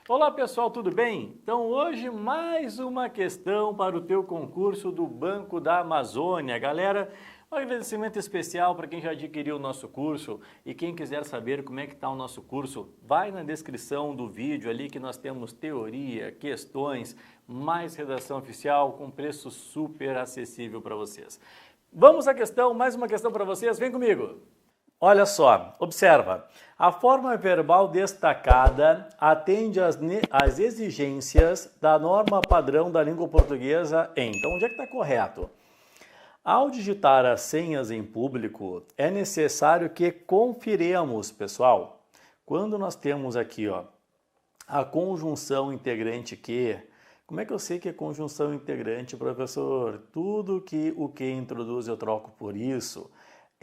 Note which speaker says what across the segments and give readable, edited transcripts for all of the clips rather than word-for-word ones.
Speaker 1: Olá pessoal, tudo bem? Então hoje mais uma questão para o teu concurso do Banco da Amazônia. Galera, um agradecimento especial para quem já adquiriu o nosso curso e quem quiser saber como é que está o nosso curso, vai na descrição do vídeo ali que nós temos teoria, questões, mais redação oficial com preço super acessível para vocês. Vamos à questão, mais uma questão para vocês, vem comigo! Olha só, observa. A forma verbal destacada atende às exigências da norma padrão da língua portuguesa em. Então, onde é que está correto? Ao digitar as senhas em público, é necessário que confiremos, pessoal. Quando nós temos aqui, ó, a conjunção integrante que, como é que eu sei que é conjunção integrante, professor? Tudo que o que introduz eu troco por isso.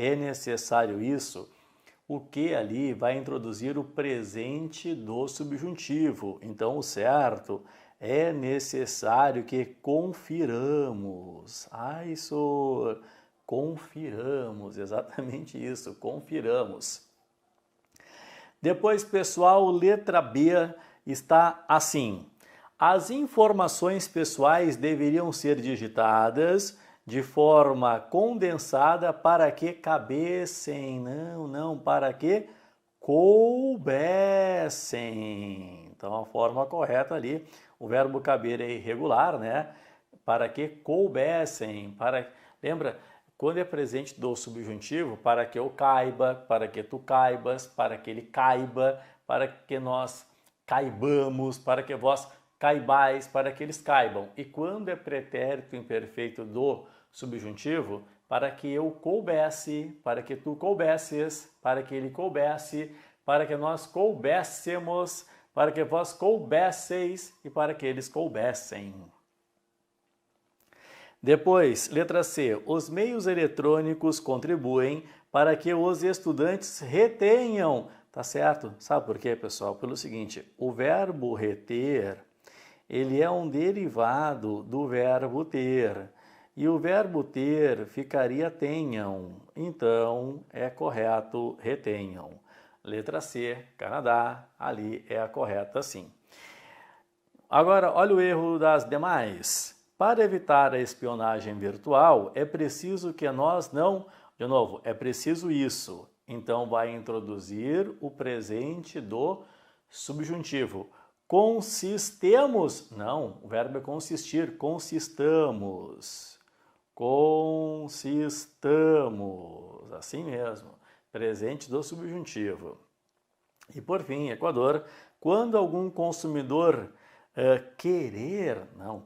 Speaker 1: É necessário isso? O que ali vai introduzir o presente do subjuntivo. Então, o certo é necessário que confiramos. Isso, confiramos, exatamente isso, confiramos. Depois, pessoal, letra B está assim. As informações pessoais deveriam ser digitadas de forma condensada para que cabessem, não, para que coubessem. Então, a forma correta ali, o verbo caber é irregular, né? Para que coubessem, lembra, quando é presente do subjuntivo, para que eu caiba, para que tu caibas, para que ele caiba, para que nós caibamos, para que vós caibais, para que eles caibam. E quando é pretérito imperfeito do subjuntivo, para que eu coubesse, para que tu coubesses, para que ele coubesse, para que nós coubéssemos, para que vós coubesseis e para que eles coubessem. Depois, letra C. Os meios eletrônicos contribuem para que os estudantes retenham. Tá certo? Sabe por quê, pessoal? Pelo seguinte, o verbo reter, ele é um derivado do verbo ter. E o verbo ter ficaria tenham. Então, é correto retenham. Letra C, Canadá, ali é a correta sim. Agora, olha o erro das demais. Para evitar a espionagem virtual, é preciso que nós não... De novo, é preciso isso. Então, vai introduzir o presente do subjuntivo. Consistemos? Não, o verbo é consistir. Consistamos. Consistamos. Assim mesmo. Presente do subjuntivo. E por fim, Equador, quando algum consumidor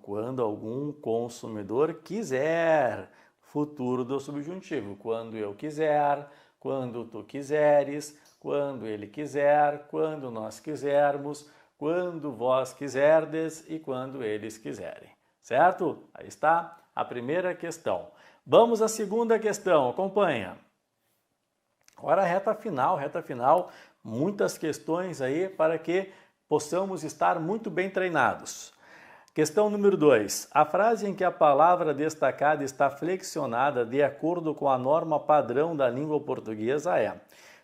Speaker 1: quando algum consumidor quiser, futuro do subjuntivo, quando eu quiser, quando tu quiseres, quando ele quiser, quando nós quisermos, quando vós quiserdes e quando eles quiserem, certo? Aí está a primeira questão. Vamos à segunda questão, acompanha. Agora reta final, muitas questões aí para que possamos estar muito bem treinados. Questão número 2. A frase em que a palavra destacada está flexionada de acordo com a norma padrão da língua portuguesa é: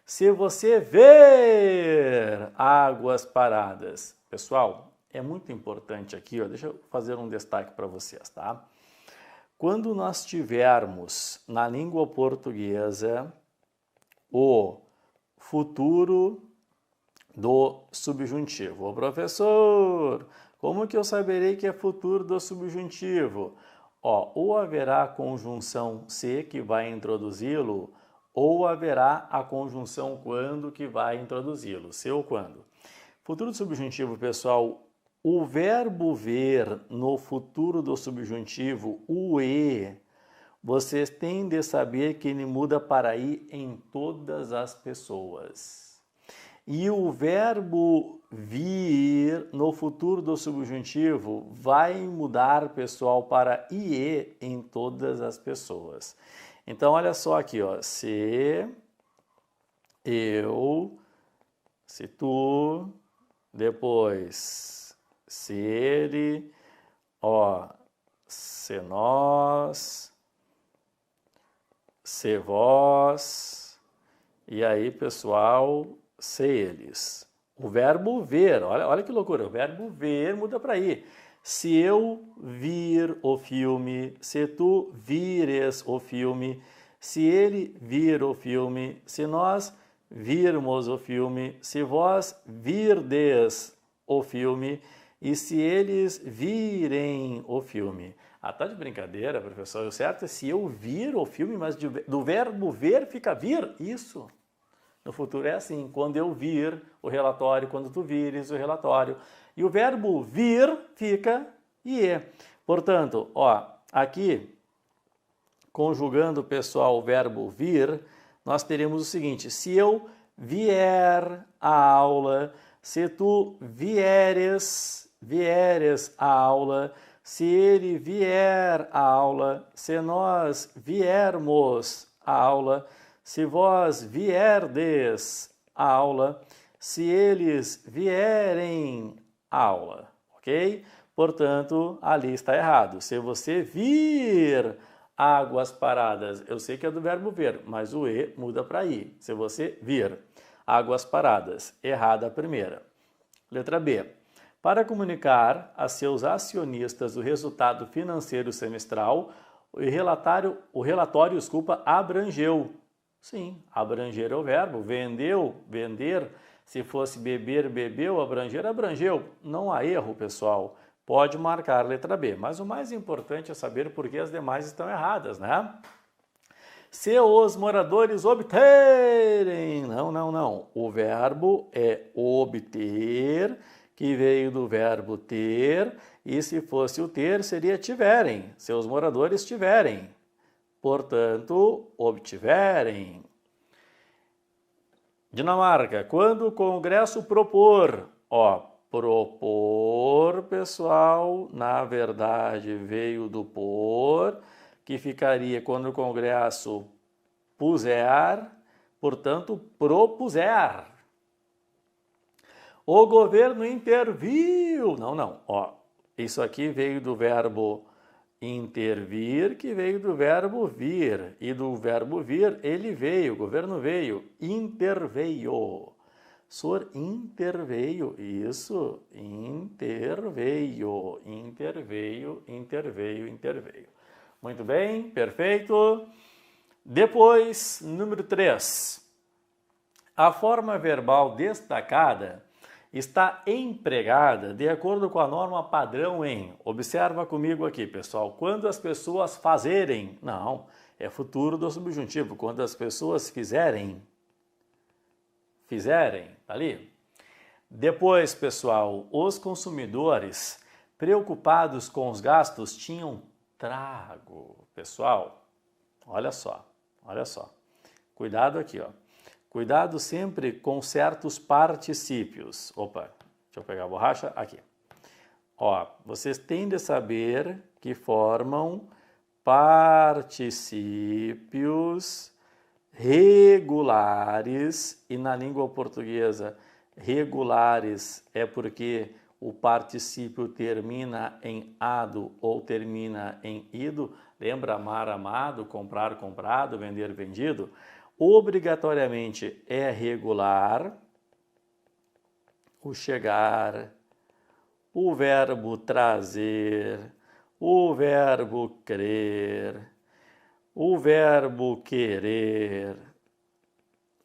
Speaker 1: se você ver águas paradas. Pessoal, é muito importante aqui, ó, deixa eu fazer um destaque para vocês, tá? Quando nós tivermos na língua portuguesa o futuro do subjuntivo. Ô professor, como que eu saberei que é futuro do subjuntivo? Ó, ou haverá a conjunção se que vai introduzi-lo, ou haverá a conjunção quando que vai introduzi-lo, se ou quando. Futuro do subjuntivo, pessoal, o verbo ver no futuro do subjuntivo, o e, vocês têm de saber que ele muda para i em todas as pessoas. E o verbo vir no futuro do subjuntivo vai mudar, pessoal, para ie em todas as pessoas. Então, olha só aqui, ó. Se, eu, se tu, depois se ele, ó, se nós, se vós, e aí, pessoal, se eles. O verbo ver, olha que loucura, o verbo ver muda para ir. Se eu vir o filme, se tu vires o filme, se ele vir o filme, se nós virmos o filme, se vós virdes o filme e se eles virem o filme. Ah, tá de brincadeira, professor. O certo é se eu vir o filme, mas do verbo ver fica vir. Isso. No futuro é assim, quando eu vir o relatório, quando tu vires o relatório. E o verbo vir fica ie. Portanto, ó, aqui, conjugando, pessoal, o verbo vir, nós teremos o seguinte: se eu vier à aula, se tu vieres à aula, se ele vier à aula, se nós viermos à aula, se vós vierdes à aula, se eles vierem à aula, ok? Portanto, ali está errado. Se você vir águas paradas, eu sei que é do verbo ver, mas o e muda para i. Se você vir águas paradas, errada a primeira. Letra B. Para comunicar a seus acionistas o resultado financeiro semestral, o relatório, abrangeu. Sim, abranger é o verbo. Vendeu, vender. Se fosse beber, bebeu. Abranger, abrangeu. Não há erro, pessoal. Pode marcar a letra B. Mas o mais importante é saber por que as demais estão erradas, né? Se os moradores obterem. Não. O verbo é obter, que veio do verbo ter. E se fosse o ter, seria tiverem. Se os moradores tiverem. Portanto, obtiverem. Dinamarca, quando o Congresso propor, propor, pessoal, na verdade veio do por, que ficaria quando o Congresso puser, portanto, propuser. O governo interviu. Não. Isso aqui veio do verbo intervir, que veio do verbo vir. E do verbo vir, ele veio, o governo veio, interveio. Sor interveio, isso, interveio. Muito bem, perfeito. Depois, número 3. A forma verbal destacada está empregada de acordo com a norma padrão em, observa comigo aqui, pessoal, quando as pessoas fazerem, não, é futuro do subjuntivo, quando as pessoas fizerem, tá ali. Depois, pessoal, os consumidores preocupados com os gastos tinham trago. Pessoal, olha só, cuidado aqui, Cuidado sempre com certos particípios. Opa, deixa eu pegar a borracha aqui. Vocês têm de saber que formam particípios regulares e na língua portuguesa regulares é porque o particípio termina em ado ou termina em ido. Lembra amar, amado, comprar, comprado, vender, vendido? Obrigatoriamente é regular o chegar, o verbo trazer, o verbo crer, o verbo querer,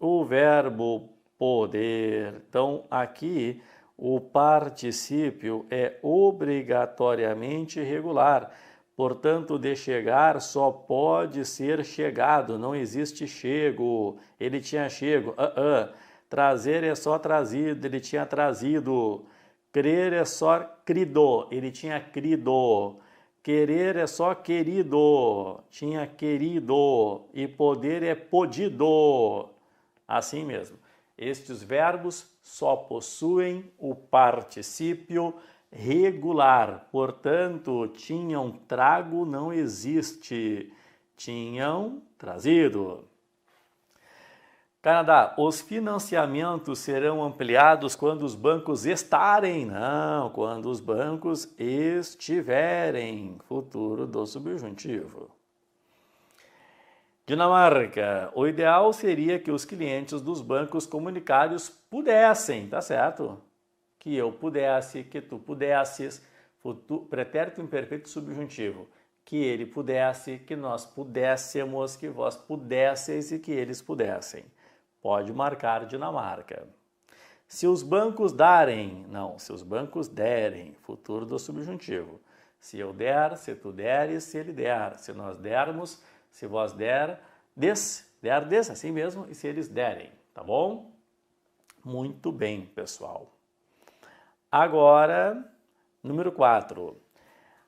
Speaker 1: o verbo poder. Então, aqui o particípio é obrigatoriamente regular. Portanto, de chegar só pode ser chegado, não existe chego. Ele tinha chego. Trazer é só trazido, ele tinha trazido. Crer é só crido, ele tinha crido. Querer é só querido, tinha querido. E poder é podido. Assim mesmo. Estes verbos só possuem o particípio regular, portanto, tinham trago não existe, tinham trazido. Canadá, os financiamentos serão ampliados quando os bancos estarem, não, quando os bancos estiverem, futuro do subjuntivo. Dinamarca, o ideal seria que os clientes dos bancos comunitários pudessem, tá certo? Que eu pudesse, que tu pudesses, pretérito imperfeito subjuntivo, que ele pudesse, que nós pudéssemos, que vós pudesseis e que eles pudessem. Pode marcar Dinamarca. Se os bancos darem, não, se os bancos derem, futuro do subjuntivo. Se eu der, se tu deres, se ele der, se nós dermos, se vós derdes, assim mesmo, e se eles derem, tá bom? Muito bem, pessoal. Agora, número 4.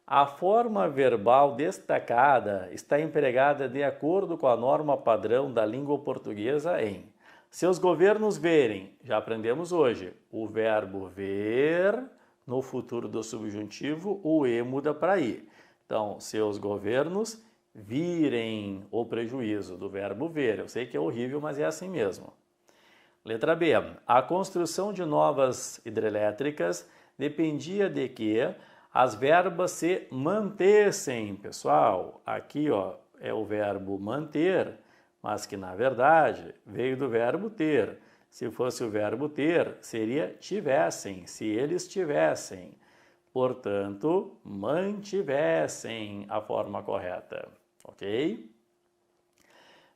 Speaker 1: A forma verbal destacada está empregada de acordo com a norma padrão da língua portuguesa em seus governos verem, já aprendemos hoje, o verbo ver, no futuro do subjuntivo, o E muda para I. Então, seus governos virem o prejuízo do verbo ver. Eu sei que é horrível, mas é assim mesmo. Letra B. A construção de novas hidrelétricas dependia de que as verbas se mantessem. Pessoal, aqui é o verbo manter, mas que na verdade veio do verbo ter. Se fosse o verbo ter, seria tivessem, se eles tivessem. Portanto, mantivessem a forma correta, ok?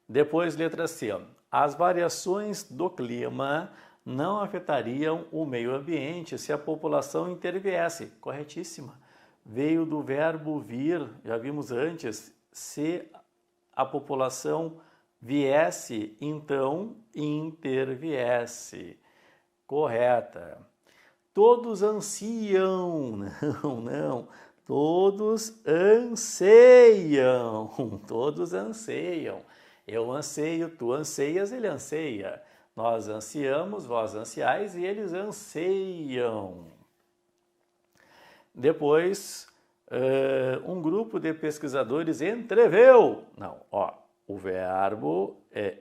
Speaker 1: Depois, letra C. As variações do clima não afetariam o meio ambiente se a população interviesse. Corretíssima. Veio do verbo vir, já vimos antes, se a população viesse, então interviesse. Correta. Todos ansiam, não, todos anseiam, todos anseiam. Eu anseio, tu anseias, ele anseia. Nós ansiamos, vós ansiais e eles anseiam. Depois, um grupo de pesquisadores entreveu. Não, o verbo é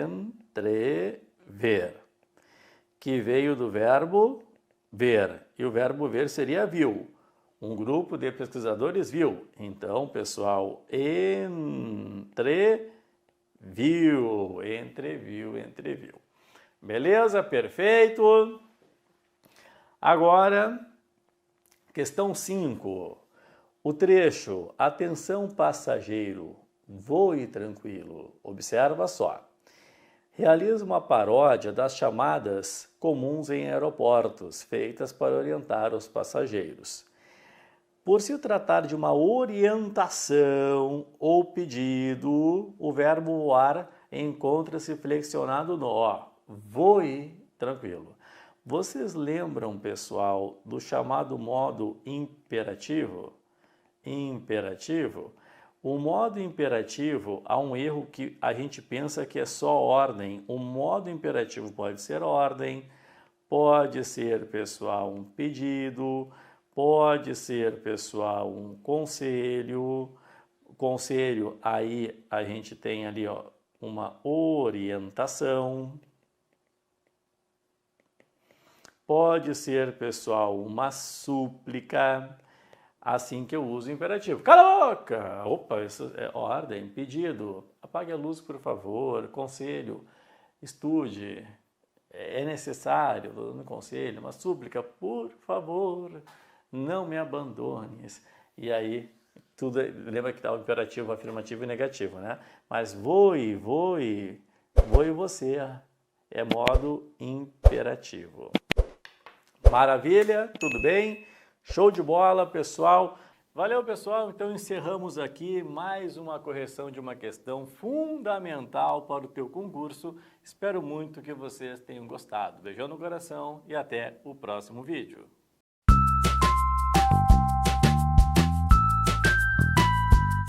Speaker 1: entrever, que veio do verbo ver. E o verbo ver seria viu. Um grupo de pesquisadores viu. Então, pessoal, entreviu. Beleza? Perfeito. Agora, questão 5. O trecho, atenção passageiro, voe tranquilo. Observa só. Realiza uma paródia das chamadas comuns em aeroportos, feitas para orientar os passageiros. Por se tratar de uma orientação ou pedido, o verbo voar encontra-se flexionado no voe tranquilo. Vocês lembram, pessoal, do chamado modo imperativo? O modo imperativo, há um erro que a gente pensa que é só ordem. O modo imperativo pode ser ordem, pode ser, pessoal, um pedido, pode ser, pessoal, um conselho. Conselho, aí a gente tem ali uma orientação. Pode ser, pessoal, uma súplica. Assim que eu uso o imperativo. Cala a boca! Opa, isso é ordem, pedido. Apague a luz, por favor. Conselho, estude. É necessário, estou dando conselho, uma súplica, por favor, não me abandones. E aí, tudo, lembra que está o imperativo, afirmativo e negativo, né? Mas voe você. É modo imperativo. Maravilha, tudo bem? Show de bola, pessoal. Valeu, pessoal. Então encerramos aqui mais uma correção de uma questão fundamental para o teu concurso. Espero muito que vocês tenham gostado. Beijão no coração e até o próximo vídeo.